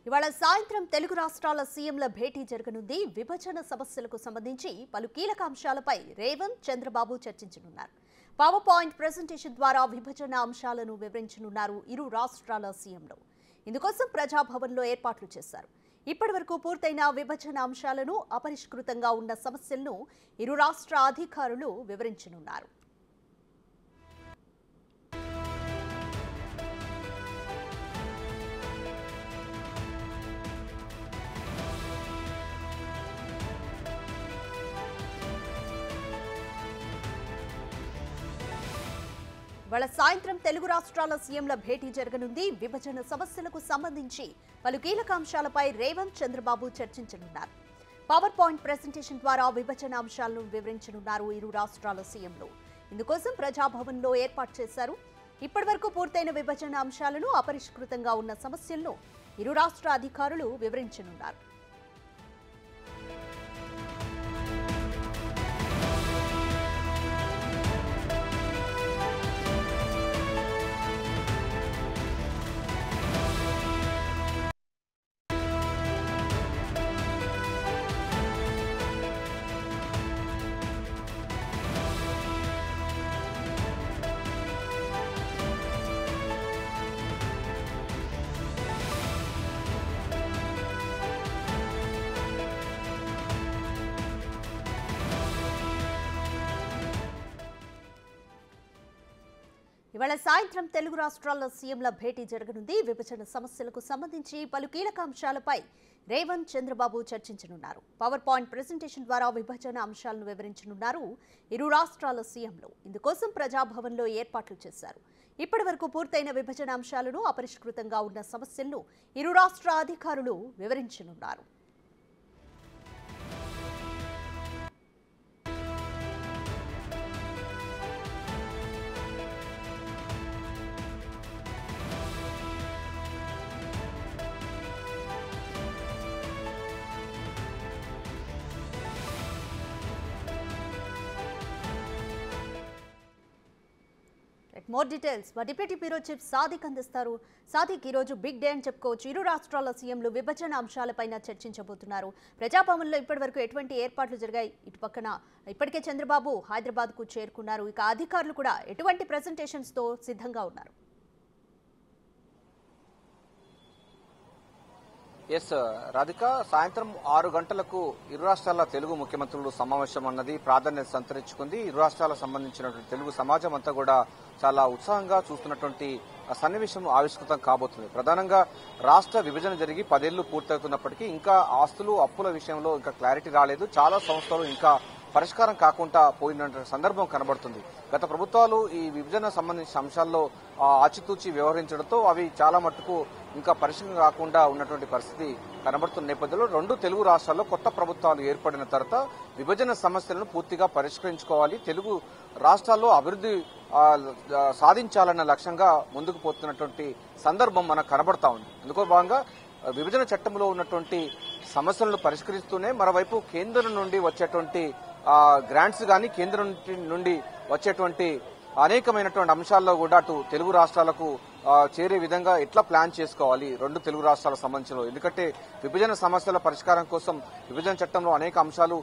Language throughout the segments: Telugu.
ఇవాళ సాయంత్రం తెలుగు రాష్ట్రాల సీఎంల భేటీ జరగనుంది. విభజన సమస్యలకు సంబంధించి పలు కీలక అంశాలపై రేవంత్, చంద్రబాబు చర్చించనున్నారు. పవర్ పాయింట్ ప్రెజెంటేషన్ ద్వారా విభజన అంశాలను వివరించనున్నారు ఇరు రాష్ట్రాల సీఎంలు. ఇందుకోసం ప్రజాభవన్లో ఏర్పాట్లు చేశారు. ఇప్పటివరకు పూర్తయిన విభజన అంశాలను, అపరిష్కృతంగా ఉన్న సమస్యలను ఇరు రాష్ట్ర అధికారులు వివరించనున్నారు. ఇవాళ సాయంత్రం తెలుగు రాష్ట్రాల సీఎంల భేటీ జరగనుంది. విభజన సమస్యలకు సంబంధించి పలు కీలక అంశాలపై రేవంత్, చంద్రబాబు చర్చించనున్నారు. పవర్ పాయింట్ ప్రెజెంటేషన్ ద్వారా విభజన అంశాలను వివరించనున్నారు ఇరు రాష్ట్రాల సీఎంలు. ఇందుకోసం ప్రజాభవన్లో ఏర్పాటు చేశారు. ఇప్పటివరకు పూర్తయిన విభజన అంశాలను, అపరిష్కృతంగా ఉన్న సమస్యలను ఇరు రాష్ట్ర అధికారులు వివరించనున్నారు. ఇవాళ సాయంత్రం తెలుగు రాష్ట్రాల సీఎంల భేటీ జరగనుంది. విభజన సమస్యలకు సంబంధించి పలు కీలక అంశాలపై రేవంత్, చంద్రబాబు చర్చించనున్నారు. పవర్ పాయింట్ ప్రెజెంటేషన్ ద్వారా విభజన అంశాలను వివరించనున్నారు ఇరు రాష్ట్రాల సీఎంలు. ఇందుకోసం ప్రజాభవన్లో ఏర్పాట్లు చేశారు. ఇప్పటివరకు పూర్తయిన విభజన అంశాలను, అపరిష్కృతంగా ఉన్న సమస్యలను ఇరు రాష్ట్ర అధికారులు వివరించనున్నారు. మోర్ డీటెయిల్స్ మా డిప్యూటీ బ్యూరో చీఫ్ సాదిక్ అందిస్తారు. సాదిక్, ఈ రోజు బిగ్ డే అని చెప్పుకోవచ్చు. ఇరు రాష్ట్రాల సీఎంలు విభజన అంశాలపైన చర్చించబోతున్నారు. ప్రజాభవన్లో ఇప్పటివరకు ఎటువంటి ఏర్పాట్లు జరిగాయి? ఇటు పక్కన ఇప్పటికే చంద్రబాబు హైదరాబాద్కు చేరుకున్నారు. ఇక అధికారులు కూడా ఎటువంటి ప్రెజెంటేషన్స్తో సిద్ధంగా ఉన్నారు? ఎస్ రాధిక, సాయంత్రం 6 గంటలకు ఇరు రాష్ట్రాల తెలుగు ముఖ్యమంత్రులు సమావేశం అన్నది ప్రాధాన్యత సంతరించుకుంది. ఇరు రాష్ట్రాలకు సంబంధించినటువంటి తెలుగు సమాజం అంతా కూడా చాలా ఉత్సాహంగా చూస్తున్నటువంటి సన్నివేశం ఆవిష్కృతం కాబోతుంది. ప్రధానంగా రాష్ట్ర విభజన జరిగి 10 ఏళ్లు పూర్తవుతున్నప్పటికీ ఇంకా ఆస్తులు, అప్పుల విషయంలో ఇంకా క్లారిటీ రాలేదు. చాలా సంస్థలు ఇంకా పరిష్కారం కాకుండా పోయిన సందర్భం కనబడుతుంది. గత ప్రభుత్వాలు ఈ విభజన సంబంధించిన అంశాల్లో ఆచితూచి వ్యవహరించడంతో అవి చాలా మట్టుకు ఇంకా పరిష్కారం కాకుండా ఉన్నటువంటి పరిస్థితి కనబడుతున్న నేపథ్యంలో రెండు తెలుగు రాష్ట్రాల్లో కొత్త ప్రభుత్వాలు ఏర్పడిన తర్వాత విభజన సమస్యలను పూర్తిగా పరిష్కరించుకోవాలి, తెలుగు రాష్ట్రాల్లో అభివృద్ధి సాధించాలన్న లక్ష్యంగా ముందుకు పోతున్నటువంటి సందర్భం మనకు కనబడతా ఉంది. అందుకో భాగంగా విభజన చట్టంలో ఉన్నటువంటి సమస్యలను పరిష్కరిస్తూనే మరోవైపు కేంద్రం నుండి వచ్చేటువంటి గ్రాంట్స్ కానీ కేంద్రం నుండి వచ్చేటువంటి అనేకమైనటువంటి అంశాల్లో కూడా అటు తెలుగు రాష్ట్రాలకు చేరే విధంగా ఎట్లా ప్లాన్ చేసుకోవాలి రెండు తెలుగు రాష్ట్రాలకు సంబంధించిన. ఎందుకంటే విభజన సమస్యల పరిష్కారం కోసం విభజన చట్టంలో అనేక అంశాలు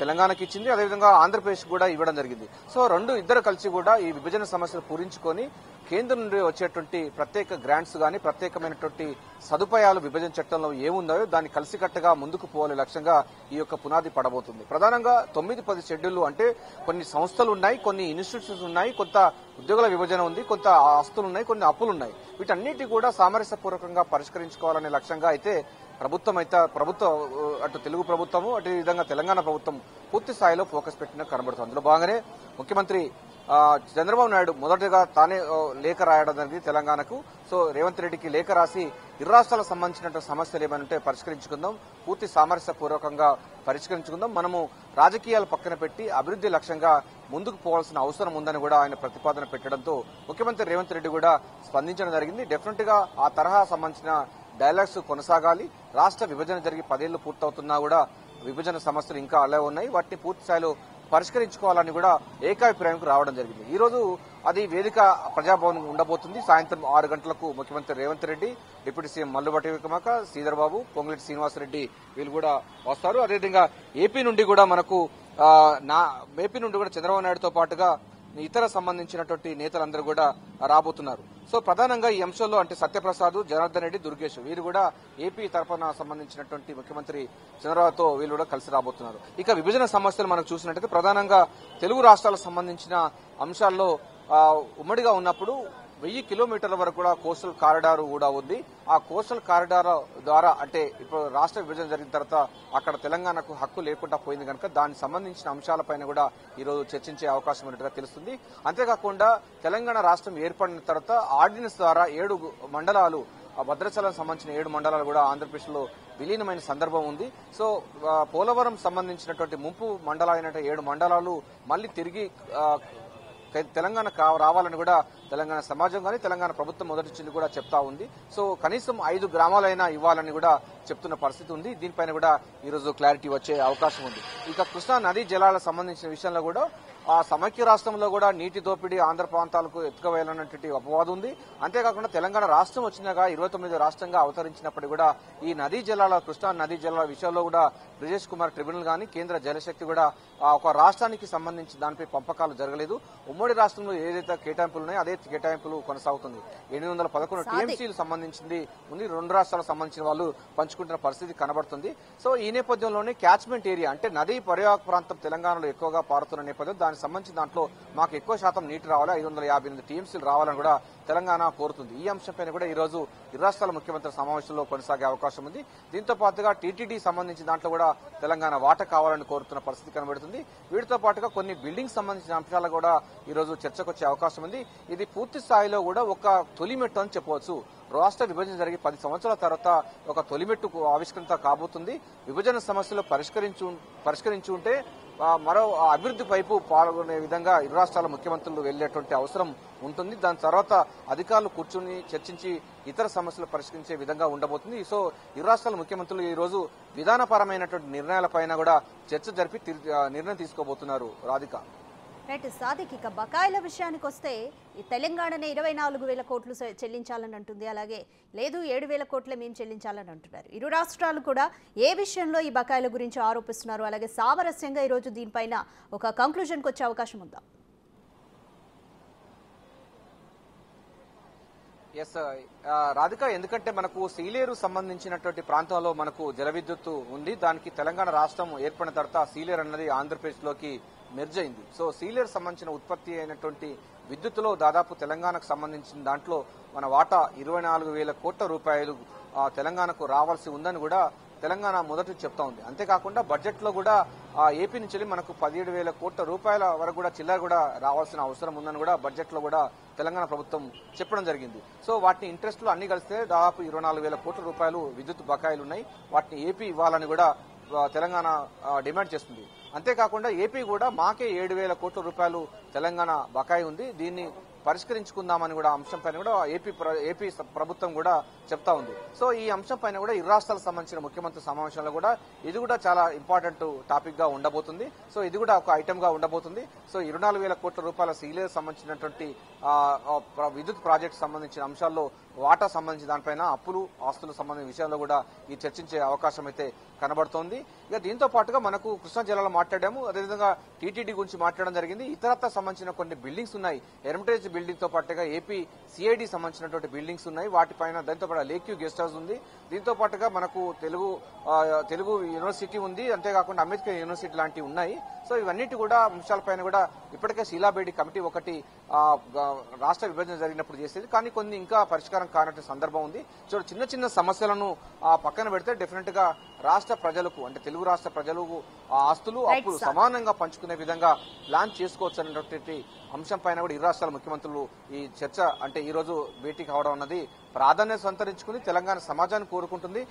తెలంగాణకి ఇచ్చింది, అదేవిధంగా ఆంధ్రప్రదేశ్ కూడా ఇవ్వడం జరిగింది. సో ఇద్దరు కలిసి కూడా ఈ విభజన సమస్యలు పూరించుకొని కేంద్రం నుండి వచ్చేటువంటి ప్రత్యేక గ్రాంట్స్ కానీ ప్రత్యేకమైనటువంటి సదుపాయాలు విభజన చట్టంలో ఏముందో దాన్ని కలిసికట్టుగా ముందుకు పోలే లక్ష్యంగా ఈ యొక్క పునాది పడబోతుంది. ప్రధానంగా 9-10 షెడ్యూళ్లు అంటే కొన్ని సంస్థలు ఉన్నాయి, కొన్ని ఇన్స్టిట్యూషన్స్ ఉన్నాయి, కొంత ఉద్యోగుల విభజన ఉంది, కొంత ఆస్తులు ఉన్నాయి, కొన్ని అప్పులు ఉన్నాయి. వీటన్నిటి కూడా సామరస్యపూర్వకంగా పరిష్కరించుకోవాలనే లక్ష్యంగా అయితే ప్రభుత్వం అటు తెలుగు ప్రభుత్వము అటు విధంగా తెలంగాణ ప్రభుత్వం పూర్తి స్థాయిలో ఫోకస్ పెట్టిన కనబడుతుంది. అందులో భాగంగానే ముఖ్యమంత్రి చంద్రబాబు నాయుడు మొదటగా తానే లేఖ రాయడం జరిగింది తెలంగాణకు. సో రేవంత్ రెడ్డికి లేఖ రాసి ఇరు రాష్ట్రాలకు సంబంధించిన సమస్యలు ఏమంటే పరిష్కరించుకుందాం, పూర్తి సామరస్యపూర్వకంగా పరిష్కరించుకుందాం, మనము రాజకీయాలు పక్కన పెట్టి అభివృద్ధి లక్ష్యంగా ముందుకు పోవాల్సిన అవసరం ఉందని కూడా ఆయన ప్రతిపాదన పెట్టడంతో ముఖ్యమంత్రి రేవంత్ రెడ్డి కూడా స్పందించడం జరిగింది. డెఫినెట్ గా ఆ తరహా సంబంధించిన డైలాగ్స్ కొనసాగాలి. రాష్ట్ర విభజన జరిగి 10 ఏళ్లు పూర్తవుతున్నా కూడా విభజన సమస్యలు ఇంకా అలా ఉన్నాయి. వాటిని పూర్తి స్థాయిలో పరిష్కరించుకోవాలని కూడా ఏకాభిప్రాయంకు రావడం జరిగింది. ఈ రోజు అది వేదిక ప్రజాభవన్ ఉండబోతుంది. సాయంత్రం 6 గంటలకు ముఖ్యమంత్రి రేవంత్ రెడ్డి, డిప్యూటీ సీఎం మల్లుబట్టి విక్రమార్క, శ్రీధర్ బాబు, పొంగులేటి శ్రీనివాసరెడ్డి వీళ్ళు కూడా వస్తారు. అదేవిధంగా ఏపీ నుండి కూడా మనకు చంద్రబాబు నాయుడుతో పాటుగా ఇతర సంబంధించినటువంటి నేతలందరూ కూడా రాబోతున్నారు. సో ప్రధానంగా ఈ అంశంలో అంటే సత్యప్రసాద్, జనార్దన్ రెడ్డి, దుర్గేష్ వీరు కూడా ఏపీ తరఫున సంబంధించినటువంటి ముఖ్యమంత్రి చంద్రబాబుతో వీళ్ళు కూడా కలిసి రాబోతున్నారు. ఇక విభజన సమస్యలు మనకు చూసినట్టయితే ప్రధానంగా తెలుగు రాష్ట్రాలకు సంబంధించిన అంశాల్లో ఉమ్మడిగా ఉన్నప్పుడు 1000 కిలోమీటర్ల వరకు కూడా కోస్టల్ కారిడార్ కూడా ఉంది. ఆ కోస్టల్ కారిడార్ ద్వారా అంటే ఇప్పుడు రాష్ట్ర విభజన జరిగిన తర్వాత అక్కడ తెలంగాణకు హక్కు లేకుండా పోయింది కనుక దానికి సంబంధించిన అంశాలపైన కూడా ఈ రోజు చర్చించే అవకాశం ఉన్నట్టుగా తెలుస్తుంది. అంతేకాకుండా తెలంగాణ రాష్ట్రం ఏర్పడిన తర్వాత ఆర్డినెన్స్ ద్వారా 7 మండలాలు భద్రాచలం సంబంధించిన 7 మండలాలు కూడా ఆంధ్రప్రదేశ్ లో విలీనమైన సందర్భం ఉంది. సో పోలవరం సంబంధించినటువంటి ముంపు మండలాలైన 7 మండలాలు మళ్లీ తిరిగి తెలంగాణ రావాలని కూడా తెలంగాణ సమాజం కానీ తెలంగాణ ప్రభుత్వం మొదటి నుంచి కూడా చెప్తా ఉంది. సో కనీసం 5 గ్రామాలైనా ఇవ్వాలని కూడా చెప్తున్న పరిస్థితి ఉంది. దీనిపైన కూడా ఈ రోజు క్లారిటీ వచ్చే అవకాశం ఉంది. ఇక కృష్ణా నదీ జలాలకు సంబంధించిన విషయంలో కూడా ఆ సమైక్య రాష్ట్రంలో కూడా నీటి దోపిడీ ఆంధ్ర ప్రాంతాలకు ఎత్తుకువేయాలన్నటువంటి అపవాదం ఉంది. అంతేకాకుండా తెలంగాణ రాష్ట్రం వచ్చినాక 29 రాష్ట్రంగా అవతరించినప్పటికీ కూడా ఈ నదీ జలాల కృష్ణా నదీ జలాల విషయంలో కూడా బ్రిజేష్ కుమార్ ట్రిబ్యునల్ గానీ కేంద్ర జలశక్తి కూడా ఒక రాష్ట్రానికి సంబంధించి దానిపై పంపకాలు జరగలేదు. ఉమ్మడి రాష్ట్రంలో ఏదైతే కేటాయింపులు ఉన్నాయో అదే కేటాయింపులు కొనసాగుతుంది. 811 టీఎంసీలు సంబంధించింది ఉంది. 2 రాష్ట్రాలకు సంబంధించిన వాళ్ళు పంచుకుంటున్న పరిస్థితి కనబడుతుంది. సో ఈ నేపథ్యంలోనే క్యాచ్మెంట్ ఏరియా అంటే నదీ పరివాహక ప్రాంతం తెలంగాణలో ఎక్కువగా పారుతున్న నేపథ్యం దానికి సంబంధించి దాంట్లో మాకు ఎక్కువ శాతం నీటి రావాలి, 558 టీఎంసీలు రావాలని కూడా తెలంగాణ కోరుతుంది. ఈ అంశంపైన కూడా ఈ రోజు ఇరు రాష్ట్రాల ముఖ్యమంత్రి సమావేశంలో కొనసాగే అవకాశం ఉంది. దీంతో పాటుగా టీటీడీ సంబంధించి దాంట్లో కూడా తెలంగాణ వాటా కావాలని కోరుతున్న పరిస్థితి కనబడుతుంది. వీటితో పాటుగా కొన్ని బిల్డింగ్ సంబంధించిన అంశాలు కూడా ఈ రోజు చర్చకు వచ్చే అవకాశం ఉంది. ఇది పూర్తి స్థాయిలో కూడా ఒక తొలిమెట్టు అని చెప్పవచ్చు. రాష్ట్ర విభజన జరిగి 10 సంవత్సరాల తర్వాత ఒక తొలిమెట్టు ఆవిష్కరణ కాబోతుంది. విభజన సమస్యలు పరిష్కరించి ఉంటే మరో అభివృద్ధి వైపు పాల్గొనే విధంగా ఇరు రాష్ట్రాల ముఖ్యమంత్రులు వెళ్లేటువంటి అవసరం ఉంటుంది. దాని తర్వాత అధికారులు కూర్చుని చర్చించి ఇతర సమస్యలు పరిష్కరించే విధంగా ఉండబోతుంది. సో ఇరు రాష్ట్రాల ముఖ్యమంత్రులు ఈ రోజు విధానపరమైనటువంటి నిర్ణయాలపైన కూడా చర్చ జరిపి నిర్ణయం తీసుకోబోతున్నారు. రాధిక రైట్ సాదిక్, ఇక బకాయిల విషయానికి వస్తే ఈ తెలంగాణనే 24,000 కోట్లు చెల్లించాలని అంటుంది. అలాగే లేదు 7,000 కోట్లే మేము చెల్లించాలని అంటున్నారు. ఇరు రాష్ట్రాలు కూడా ఏ విషయంలో ఈ బకాయిల గురించి ఆరోపిస్తున్నారు? అలాగే సామరస్యంగా ఈరోజు దీనిపైన ఒక కంక్లూజన్కి వచ్చే అవకాశం ఉందా? ఎస్ రాధిక, ఎందుకంటే మనకు సీలేరు సంబంధించినటువంటి ప్రాంతంలో మనకు జల విద్యుత్తు ఉంది. దానికి తెలంగాణ రాష్ట్రం ఏర్పడిన తర్వాత సీలేరు అన్నది ఆంధ్రప్రదేశ్ లోకి మెర్జ్ అయింది. సో సీలేరు సంబంధించిన ఉత్పత్తి అయినటువంటి విద్యుత్తులో దాదాపు తెలంగాణకు సంబంధించిన దాంట్లో మన వాటా 24,000 కోట్ల రూపాయలు తెలంగాణకు రావాల్సి ఉందని కూడా తెలంగాణ మొదటి చెప్తా ఉంది. అంతేకాకుండా బడ్జెట్ లో కూడా ఏపీ నుంచి మనకు 17,000 కోట్ల రూపాయల వరకు కూడా చిల్లర కూడా రావాల్సిన అవసరం ఉందని కూడా బడ్జెట్ లో కూడా తెలంగాణ ప్రభుత్వం చెప్పడం జరిగింది. సో వాటిని ఇంట్రెస్ట్ లో అన్ని కలిస్తే దాదాపు 24,000 కోట్ల రూపాయలు విద్యుత్ బకాయిలు ఉన్నాయి. వాటిని ఏపీ ఇవ్వాలని కూడా తెలంగాణ డిమాండ్ చేస్తుంది. అంతేకాకుండా ఏపీ కూడా మాకే 7,000 కోట్ల రూపాయలు తెలంగాణ బకాయి ఉంది, దీన్ని పరిష్కరించుకుందామని కూడా అంశంపైన కూడా ఏపీ ప్రభుత్వం కూడా చెప్తా ఉంది. సో ఈ అంశంపైన కూడా ఇరు రాష్ట్రాలకు సంబంధించిన ముఖ్యమంత్రి సమావేశంలో కూడా ఇది కూడా చాలా ఇంపార్టెంట్ టాపిక్ గా ఉండబోతుంది. సో ఇది కూడా ఒక ఐటమ్ గా ఉండబోతుంది. సో 24,000 కోట్ల రూపాయల సీలేరు సంబంధించినటువంటి విద్యుత్ ప్రాజెక్టు సంబంధించిన అంశాల్లో వాటా సంబంధించి దానిపైన అప్పులు ఆస్తులు సంబంధించిన విషయంలో కూడా ఈ చర్చించే అవకాశం అయితే కనబడుతోంది. ఇక దీంతో పాటుగా మనకు కృష్ణా జిల్లాలో మాట్లాడాము, అదేవిధంగా టీటీడీ గురించి మాట్లాడడం జరిగింది. ఇతరత్ర సంబంధించిన కొన్ని బిల్డింగ్స్ ఉన్నాయి. హెరిటేజ్ బిల్డింగ్ తో పాటుగా ఏపీ సిఐడి సంబంధించినటువంటి బిల్డింగ్స్ ఉన్నాయి. వాటిపైన దాంతో పాటు లేక్యూ గెస్ట్ హౌస్ ఉంది. దీంతో పాటుగా మనకు తెలుగు యూనివర్సిటీ ఉంది. అంతేకాకుండా అంబేద్కర్ యూనివర్సిటీ లాంటివి ఉన్నాయి. సో ఇవన్నిటి కూడా అంశాలపైన కూడా ఇప్పటికే శీలాబేడి కమిటీ ఒకటి రాష్ట్ర విభజన జరిగినప్పుడు చేసేది, కానీ కొన్ని ఇంకా పరిష్కారం కానట్టు సందర్భం ఉంది. సో చిన్న చిన్న సమస్యలను పక్కన పెడితే డెఫినెట్ గా రాష్ట్ర ప్రజలకు అంటే తెలుగు రాష్ట్ర ప్రజలకు ఆస్తులు అప్పులు సమానంగా పంచుకునే విధంగా ప్లాన్ చేసుకోవచ్చు అనేటువంటి అంశం పైన కూడా ఇరు రాష్ట్రాల ముఖ్యమంత్రులు ఈ చర్చ అంటే ఈ రోజు భేటీ కావడం అన్నది ప్రాధాన్యత సంతరించుకుని తెలంగాణ సమాజాన్ని కోరుకుంటుంది.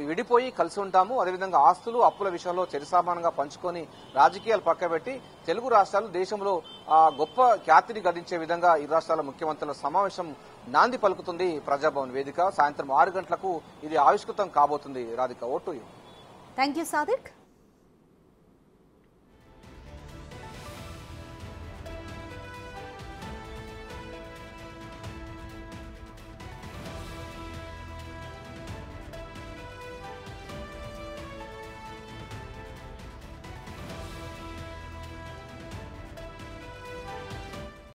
విడిపోయి కలిసి ఉంటాము, అదేవిధంగా ఆస్తులు అప్పుల విషయంలో సమానంగా పంచుకొని రాజకీయాలు పక్కబెట్టి తెలుగు రాష్ట్రాలు దేశంలో గొప్ప ఖ్యాతిని గడించే విధంగా ఇరు రాష్ట్రాల ముఖ్యమంత్రుల సమావేశం నాంది పలుకుతుంది. ప్రజాభవన్ వేదిక సాయంత్రం 6 గంటలకు ఇది ఆవిష్కృతం కాబోతుంది. Radhika, vote. Thank you Sadiq.